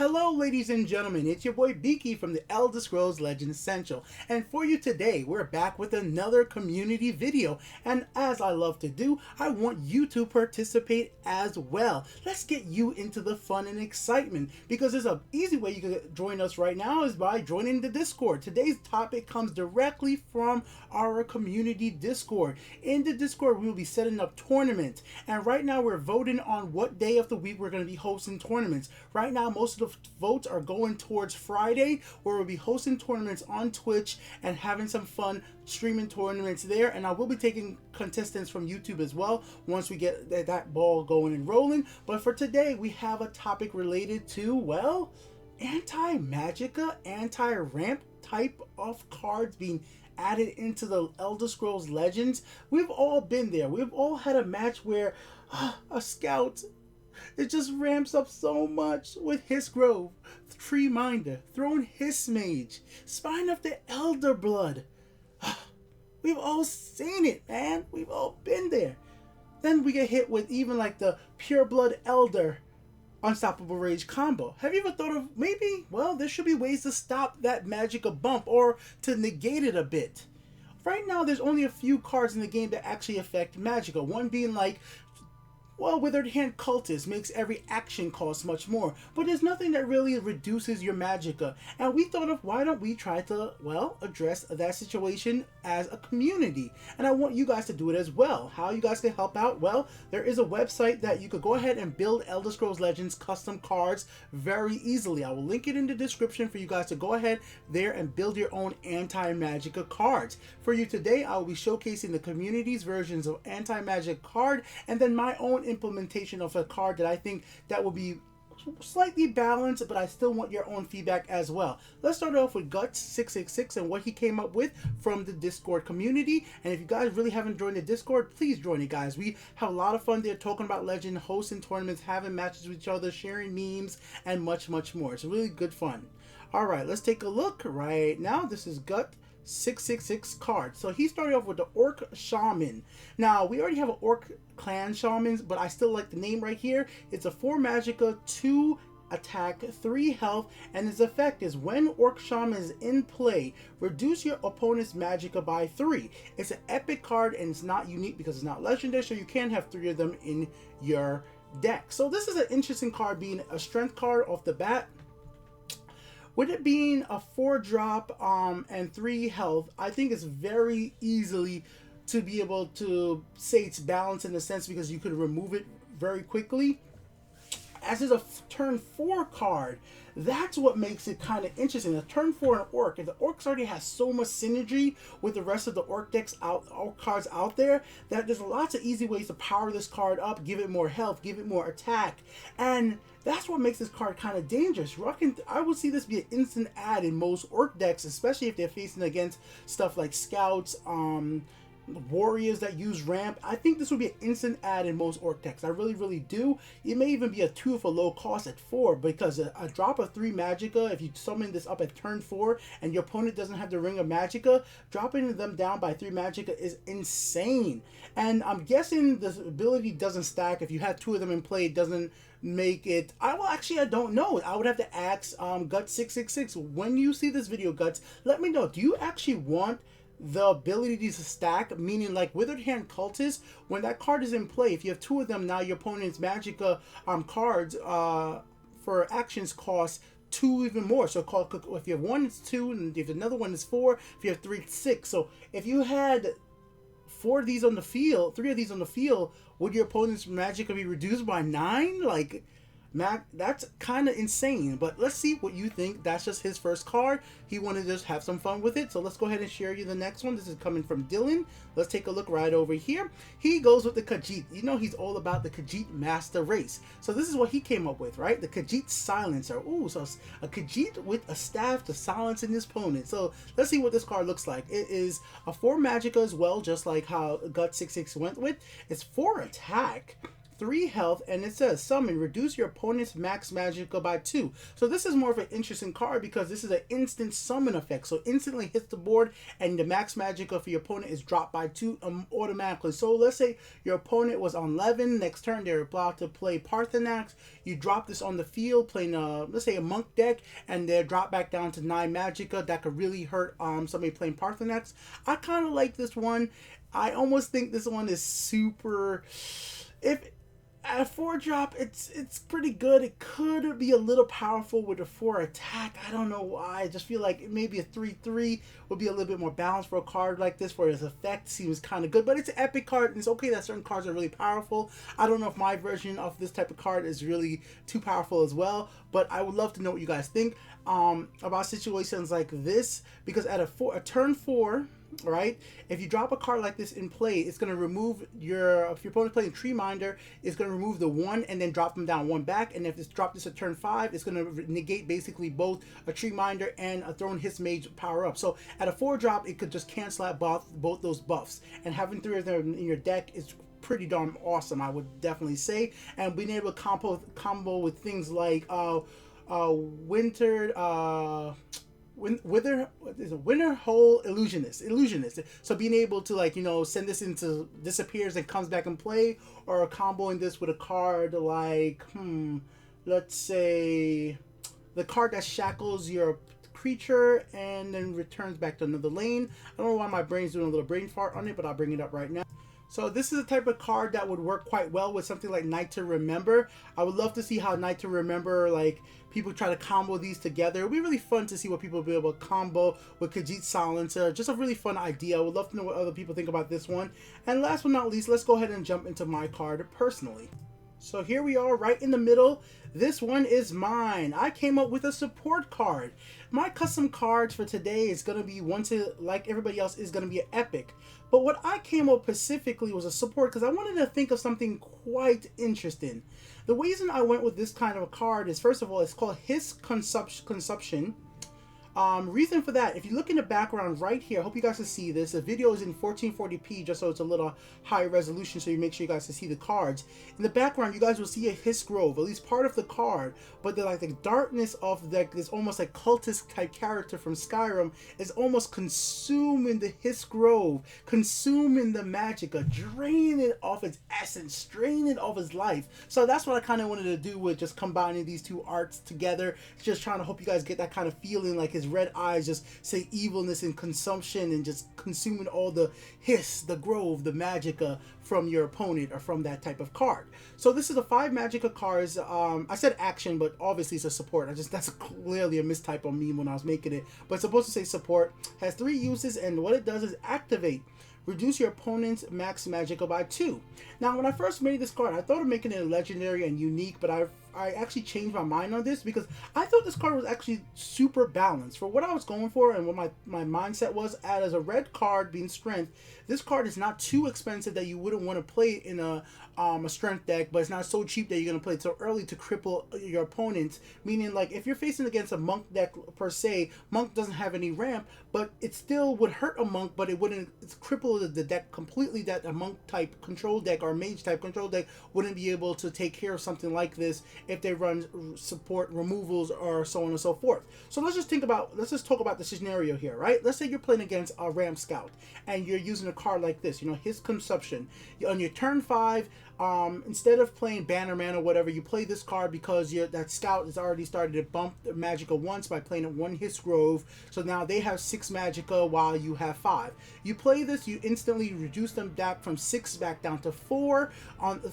Hello ladies and gentlemen, it's your boy Beaky from the Elder Scrolls Legend Essential, and for you today we're back with another community video, and as I love to do, I want you to participate as well. Let's get you into the fun and excitement, because there's an easy way you can join us right now is by joining the Discord. Today's topic comes directly from our community Discord. In the Discord we will be setting up tournaments, and right now we're voting on what day of the week we're going to be hosting tournaments. Right now most of the votes are going towards Friday, where we'll be hosting tournaments on Twitch and having some fun streaming tournaments there, and I will be taking contestants from YouTube as well once we get that ball going and rolling. But for today we have a topic related to, well, anti-magicka, anti-ramp type of cards being added into the Elder Scrolls Legends. We've all been there. We've all had a match where a scout, it just ramps up so much with Hiss Grove, Tree Minder, throwing Hiss Mage, Spine of the Elder Blood. We've all seen it, man. We've all been there. Then we get hit with even like the Pure Blood Elder Unstoppable Rage combo. Have you ever thought of maybe, well, there should be ways to stop that Magicka bump or to negate it a bit? Right now, there's only a few cards in the game that actually affect Magicka. One being like, well, Withered Hand Cultist makes every action cost much more, but there's nothing that really reduces your Magicka. And we thought of, why don't we try to, well, address that situation as a community? And I want you guys to do it as well. How you guys can help out? Well, there is a website that you could go ahead and build Elder Scrolls Legends custom cards very easily. I will link it in the description for you guys to go ahead there and build your own anti-Magicka cards. For you today, I will be showcasing the community's versions of anti-Magicka card, and then my own implementation of a card that I think that will be slightly balanced, but I still want your own feedback as well. Let's start off with Guts666 and what he came up with from the Discord community. And if you guys really haven't joined the Discord, please join it, guys. We have a lot of fun there talking about Legend, hosting tournaments, having matches with each other, sharing memes, and much more. It's really good fun. Alright, let's take a look right now. This is Gut666 card. So he started off with the Orc Shaman. Now, we already have an Orc clan shamans, but I still like the name right here. It's a 4 Magicka, 2 attack, 3 health, and its effect is when Orc Shaman is in play, reduce your opponent's Magicka by 3. It's an epic card, and it's not unique because it's not legendary, so you can have 3 of them in your deck. So this is an interesting card, being a strength card off the bat. With it being a 4-drop and 3 health, I think it's very easily to be able to say it's balanced in a sense, because you could remove it very quickly. As is a turn 4 card, that's what makes it kind of interesting. A turn 4 an Orc, if the Orcs already has so much synergy with the rest of the Orc decks Orc cards out there, that there's lots of easy ways to power this card up, give it more health, give it more attack, and that's what makes this card kind of dangerous. I would see this be an instant add in most Orc decks, especially if they're facing against stuff like Scouts, warriors that use ramp. I think this would be an instant add in most Orc decks. I really do. It may even be a 2 for low cost at 4, because a drop of 3 Magicka, if you summon this up at turn 4 and your opponent doesn't have the Ring of Magicka, dropping them down by 3 Magicka is insane. And I'm guessing this ability doesn't stack. If you have 2 of them in play, it doesn't make it. I don't know. I would have to ask Guts666. When you see this video, Guts, let me know. Do you actually want the ability to stack, meaning like Withered Hand Cultist, when that card is in play, if you have 2 of them, now your opponent's Magicka cards for actions cost 2 even more. So if you have 1, it's 2, and if another one is 4, if you have 3, it's 6. So if you had 4 of these on the field, 3 of these on the field, would your opponent's Magicka be reduced by 9? Like, that's kind of insane. But let's see what you think. That's just his first card. He wanted to just have some fun with it. So let's go ahead and share you the next one. This is coming from Dylan. Let's take a look right over here. He goes with the Khajiit. You know, he's all about the Khajiit master race. So this is what he came up with, right? The Khajiit silencer. Ooh, so a Khajiit with a staff to silence his opponent. So let's see what this card looks like. It is a 4 Magicka as well, just like how Gut66 went with. It's 4 attack, 3 health, and it says summon, reduce your opponent's max Magicka by 2. So this is more of an interesting card because this is an instant summon effect. So instantly hits the board and the max Magicka for your opponent is dropped by 2 automatically. So let's say your opponent was on 11, next turn they're about to play Parthenax. You drop this on the field playing let's say a monk deck, and they're dropped back down to 9 Magicka. That could really hurt somebody playing Parthenax. I kind of like this one. I almost think this one is super. If at a 4 drop, it's pretty good. It could be a little powerful with a 4 attack. I don't know why. I just feel like maybe a 3/3 would be a little bit more balanced for a card like this, where its effect seems kind of good. But it's an epic card, and it's okay that certain cards are really powerful. I don't know if my version of this type of card is really too powerful as well, but I would love to know what you guys think about situations like this, because at a turn 4. Right, if you drop a card like this in play, it's going to remove if your opponent's playing Tree Minder, it's going to remove the 1 and then drop them down 1 back. And if it's dropped this at turn 5, it's going to negate basically both a Tree Minder and a Thrown Hiss Mage power up. So at a 4 drop, it could just cancel out both those buffs, and having 3 of them in your deck is pretty darn awesome, I would definitely say. And being able to combo with things like Winter Hole Illusionist. So being able to, like, send this into disappears and comes back in play, or comboing this with a card like let's say the card that shackles your creature and then returns back to another lane. I don't know why my brain's doing a little brain fart on it, but I'll bring it up right now. So this is a type of card that would work quite well with something like Night to Remember. I would love to see how Night to Remember, like, people try to combo these together. It would be really fun to see what people will be able to combo with Khajiit Silencer. Just a really fun idea. I would love to know what other people think about this one. And last but not least, let's go ahead and jump into my card personally. So here we are right in the middle. This one is mine. I came up with a support card. My custom cards for today is going to be like everybody else, is going to be an epic. But what I came up specifically was a support because I wanted to think of something quite interesting. The reason I went with this kind of a card is, first of all, it's called Hiss Consumption. Reason for that, if you look in the background right here, I hope you guys can see this. The video is in 1440p, just so it's a little high resolution, so you make sure you guys can see the cards. In the background, you guys will see a Hiss Grove, at least part of the card, but the darkness of this almost like cultist type character from Skyrim is almost consuming the Hiss Grove, consuming the Magicka, draining it off its essence, draining it off its life. So that's what I kind of wanted to do with just combining these two arts together. Just trying to hope you guys get that kind of feeling, like his red eyes just say evilness and consumption and just consuming all the hiss, the grove, the Magicka from your opponent or from that type of card. So this is the 5 Magicka cards. I said action, but obviously it's a support. That's clearly a mistype on me when I was making it, but it's supposed to say support. Has 3 uses, and what it does is activate. Reduce your opponent's max Magicka by 2. Now, when I first made this card, I thought of making it legendary and unique, but I actually changed my mind on this because I thought this card was actually super balanced for what I was going for and what my mindset was. As a red card being strength, this card is not too expensive that you wouldn't want to play in a strength deck, but it's not so cheap that you're going to play it so early to cripple your opponent. Meaning, like, if you're facing against a monk deck per se, monk doesn't have any ramp, but it still would hurt a monk, but it wouldn't cripple the deck completely, that a monk type control deck or mage type control deck wouldn't be able to take care of something like this if they run support removals or so on and so forth. So let's just talk about the scenario here, right? Let's say you're playing against a Ram Scout and you're using a card like this, His Consumption. On your turn 5, instead of playing Bannerman or whatever, you play this card because that Scout has already started to bump the Magicka once by playing it 1 Hiss Grove. So now they have 6 Magicka while you have 5. You play this, you instantly reduce them back from 6 back down to 4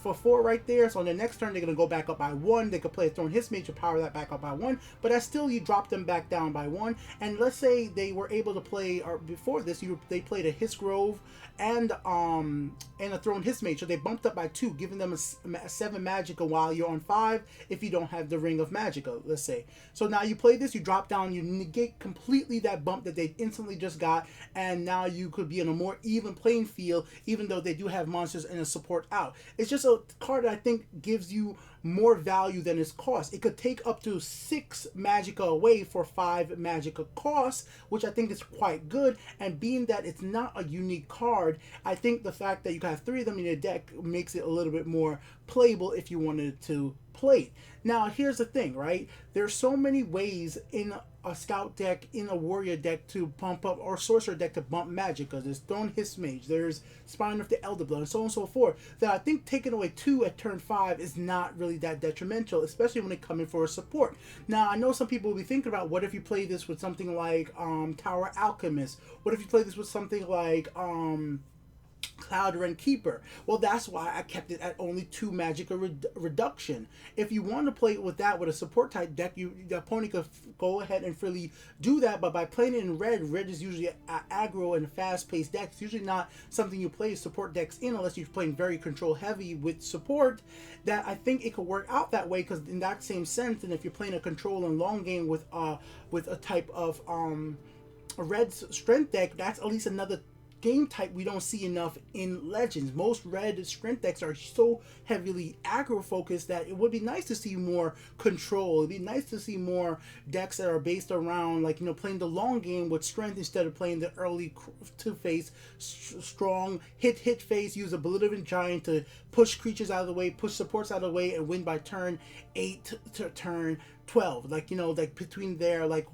for 4 right there. So on the next turn, they're going to go back up by 1. They could play a Thrown Hiss Mage to power that back up by 1, but that's still, you drop them back down by 1. And let's say they were able to play, or before this, they played a Hiss Grove and a Thrown Hiss Mage, so they bumped up by 2, giving them a 7 Magicka while you're on 5 if you don't have the Ring of Magicka, let's say. So now you play this, you drop down, you negate completely that bump that they instantly just got, and now you could be in a more even playing field, even though they do have monsters and a support out. It's just a card that I think gives you more value than its cost. It could take up to 6 Magicka away for 5 Magicka cost, which I think is quite good. And being that it's not a unique card, I think the fact that you have 3 of them in your deck makes it a little bit more playable if you wanted to play it. Now, here's the thing, right? There's so many ways in a scout deck, in a warrior deck to pump up, or sorcerer deck to bump magic. Because there's Thorn Hiss Mage, there's Spine of the Elder Blood, and so on and so forth. That I think taking away 2 at turn 5 is not really that detrimental, especially when it comes for a support. Now, I know some people will be thinking about, what if you play this with something like Tower Alchemist? What if you play this with something like Cloud Rend Keeper? Well, that's why I kept it at only 2 Magicka reduction. If you want to play it with that, with a support type deck, the opponent could go ahead and freely do that. But by playing it in red, red is usually an aggro and fast paced deck. It's usually not something you play support decks in, unless you're playing very control heavy with support. That I think it could work out that way, because in that same sense, and if you're playing a control and long game with a type of a red strength deck, that's at least another game type we don't see enough in Legends. Most red strength decks are so heavily aggro focused that it would be nice to see more control. It'd be nice to see more decks that are based around, like, playing the long game with strength instead of playing the early two-face strong hit face, use a Belligerent Giant to push creatures out of the way, push supports out of the way, and win by turn 8 to turn 12. Like between there, like,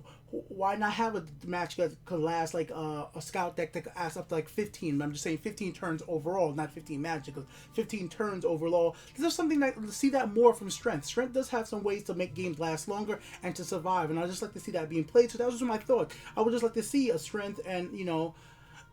why not have a match that could last like a scout deck that could last up to like 15? I'm just saying 15 turns overall, not 15 magic, 15 turns overall. There's something that see that more from strength. Strength does have some ways to make games last longer and to survive, and I just like to see that being played. So that was just my thought. I would just like to see a strength and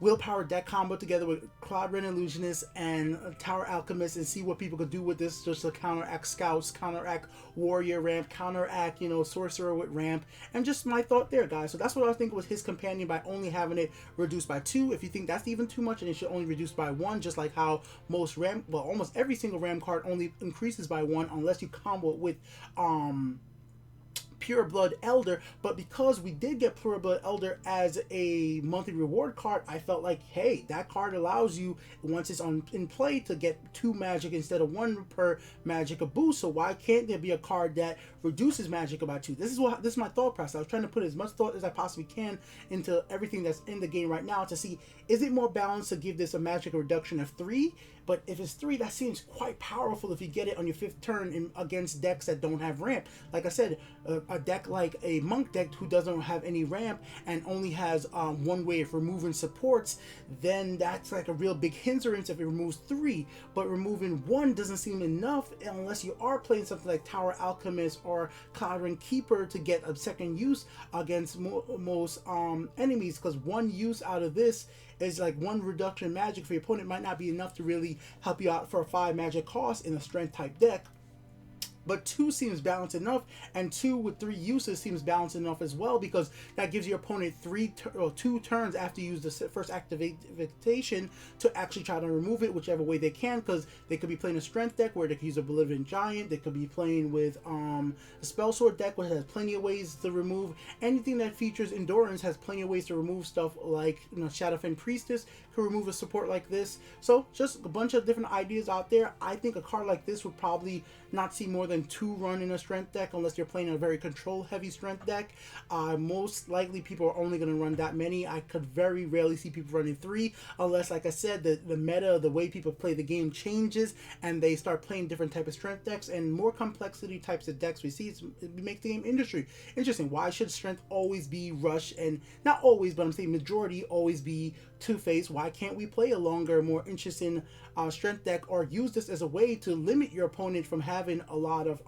willpower deck combo together with Cloud Rend Illusionist and Tower Alchemist, and see what people could do with this, just to counteract scouts, counteract warrior ramp, counteract sorcerer with ramp. And just my thought there, guys. So that's what I think was his companion, by only having it reduced by 2. If you think that's even too much, and it should only reduce by 1, just like how almost every single ram card only increases by 1 unless you combo it with Pure Blood Elder. But because we did get Pure Blood Elder as a monthly reward card, I felt like, hey, that card allows you, once it's in play, to get 2 magic instead of 1 per Magicka boost. So why can't there be a card that reduces Magicka by 2? This is my thought process. I was trying to put as much thought as I possibly can into everything that's in the game right now to see, is it more balanced to give this a Magicka reduction of 3? But if it's 3, that seems quite powerful if you get it on your 5th turn against decks that don't have ramp. Like I said, a deck like a monk deck who doesn't have any ramp and only has 1 way of removing supports, then that's like a real big hindrance if it removes 3. But removing 1 doesn't seem enough unless you are playing something like Tower Alchemist or Cloud Rend Keeper to get a second use against most enemies, because 1 use out of this is like 1 reduction magic for your opponent might not be enough to really help you out for a 5 magic cost in a strength type deck. But 2 seems balanced enough, and 2 with 3 uses seems balanced enough as well, because that gives your opponent 2 turns after you use the first activation to actually try to remove it whichever way they can, because they could be playing a strength deck where they could use a Belligerent Giant, they could be playing with a Spell Sword deck which has plenty of ways to remove. Anything that features Endurance has plenty of ways to remove stuff, like Shadowfen Priestess could remove a support like this. So just a bunch of different ideas out there. I think a card like this would probably not see more than 2 run in a strength deck unless you're playing a very control heavy strength deck. Most likely people are only going to run that many. I could very rarely see people running 3 unless, like I said, the meta, the way people play the game changes and they start playing different type of strength decks and more complexity types of decks we see. It makes the game interesting. Why should strength always be rush, and not always, but I'm saying majority always be two-face? Why can't we play a longer, more interesting strength deck, or use this as a way to limit your opponent from having a lot of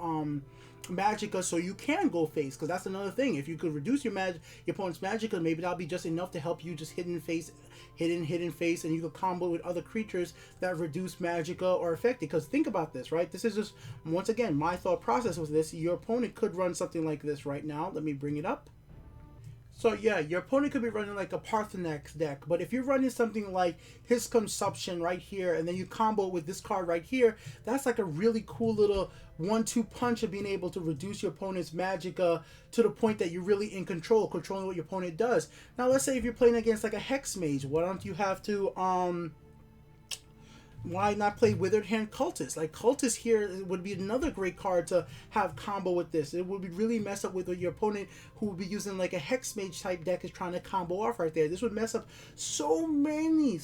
Magicka, so you can go face? Because that's another thing. If you could reduce your opponent's Magicka, maybe that'll be just enough to help you just hidden face, and you could combo with other creatures that reduce Magicka or affect it. Because think about this, right? This is just, once again, my thought process with this. Your opponent could run something like this right now. Let me bring it up. So yeah, your opponent could be running like a Parthenax deck, but if you're running something like his Consumption right here, and then you combo with this card right here, that's like a really cool little 1-2 punch of being able to reduce your opponent's Magicka to the point that you're really in controlling what your opponent does. Now let's say if you're playing against like a Hex Mage, why don't you have to why not play Withered Hand Cultist? Like, Cultist here would be another great card to have combo with this. It would be really mess up with your opponent who would be using like a Hex Mage type deck is trying to combo off right there. This would mess up so many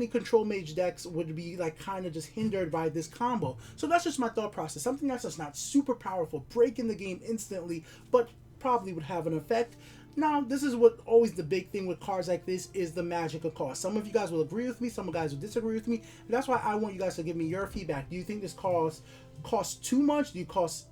Control Mage decks would be like kind of just hindered by this combo. So that's just my thought process. Something that's just not super powerful, breaking the game instantly, but probably would have an effect. Now, this is what always the big thing with cards like this is the Magicka cost. Some of you guys will agree with me, some of you guys will disagree with me. And that's why I want you guys to give me your feedback. Do you think this costs too much? Do you cost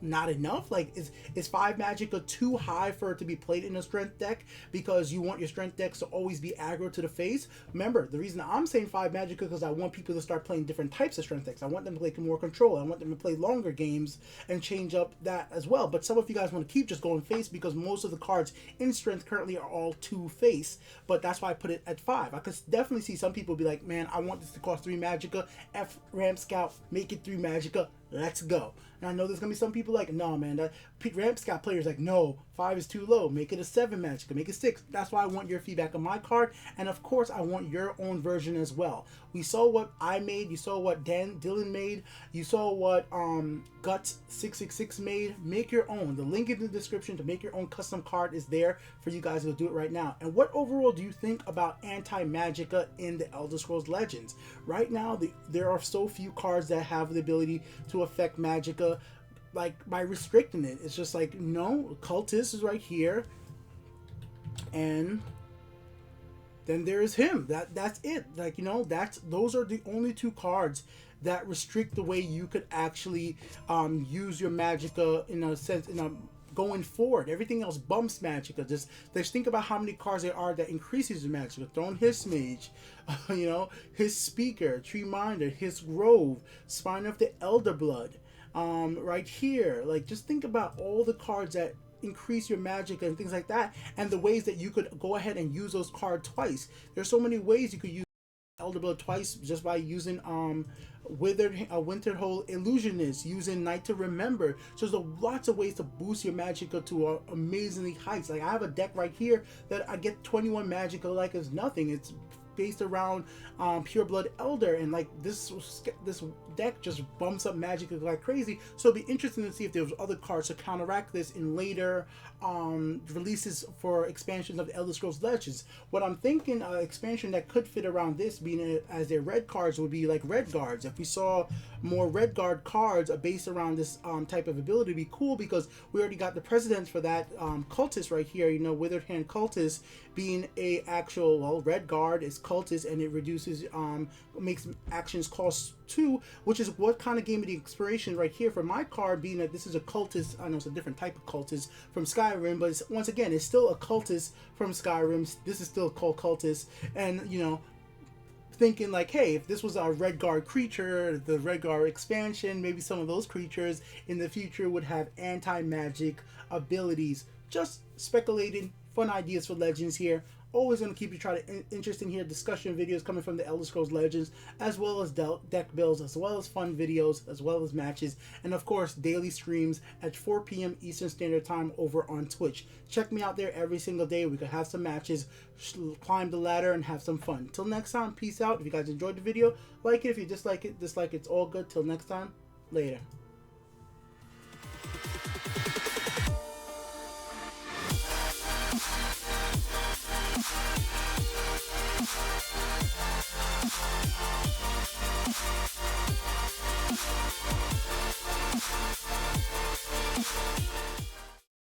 not enough? Like, is 5 Magicka too high for it to be played in a strength deck because you want your strength decks to always be aggro to the face? Remember, the reason I'm saying 5 Magicka because I want people to start playing different types of strength decks. I want them to play more control. I want them to play longer games and change up that as well. But some of you guys want to keep just going face because most of the cards in strength currently are all 2 face. But that's why I put it at 5. I could definitely see some people be like, man, I want this to cost 3 Magicka. F Ramp Scout, make it 3 Magicka. Let's go. And I know there's gonna be some people like, no, man, that Ramp Scout players like, no, 5 is too low. Make it a 7 Magicka, make it 6. That's why I want your feedback on my card, and of course, I want your own version as well. We saw what I made. You saw what Dylan made. You saw what Guts666 made. Make your own. The link in the description to make your own custom card is there for you guys to do it right now. And what overall do you think about Anti-Magicka in the Elder Scrolls Legends? Right now, there are so few cards that have the ability to affect Magicka, like by restricting it. It's just like, no, Cultist is right here, and then there is him. That's it. Like, you know, those are the only 2 cards that restrict the way you could actually use your Magicka in a sense, going forward. Everything else bumps Magicka. Just think about how many cards there are that increases your Magicka. Throne His Mage, you know, his Speaker, Tree Minder, his Grove, Spine of the Elder Blood. Right here, like, just think about all the cards that increase your Magicka and things like that, and the ways that you could go ahead and use those cards twice. There's so many ways you could use Elder Blood twice just by using Winterhold Illusionist, using Night to Remember. So there's lots of ways to boost your Magicka to amazingly heights. Like, I have a deck right here that I get 21 Magicka like it's nothing. It's based around Pure Blood Elder, and like this deck just bumps up Magicka like crazy. So it'll be interesting to see if there's other cards to counteract this in later releases for expansions of the Elder Scrolls Legends. What I'm thinking, expansion that could fit around this being as their red cards would be like Red Guards. If we saw more Red Guard cards based around this type of ability, it'd be cool because we already got the precedence for that Cultist right here. You know, Withered Hand Cultist being a actual, well, Red Guard is Cultist, and it reduces makes actions cost 2, which is what kind of gave me the inspiration right here for my card, being that this is a Cultist. I know it's a different type of Cultist from Skyrim, but once again, it's still a Cultist from Skyrim. This is still called Cultist, and you know, thinking like, hey, if this was our Red Guard creature, the Red Guard expansion, maybe some of those creatures in the future would have anti-magic abilities. Just speculating, fun ideas for Legends here. Always going to keep you interesting here. Discussion videos coming from the Elder Scrolls Legends, as well as deck builds, as well as fun videos, as well as matches, and of course daily streams at 4 p.m. Eastern Standard Time over on Twitch. Check me out there every single day. We could have some matches, climb the ladder, and have some fun. Till next time, peace out. If you guys enjoyed the video, like it. If you dislike it, dislike it. It's all good. Till next time, later.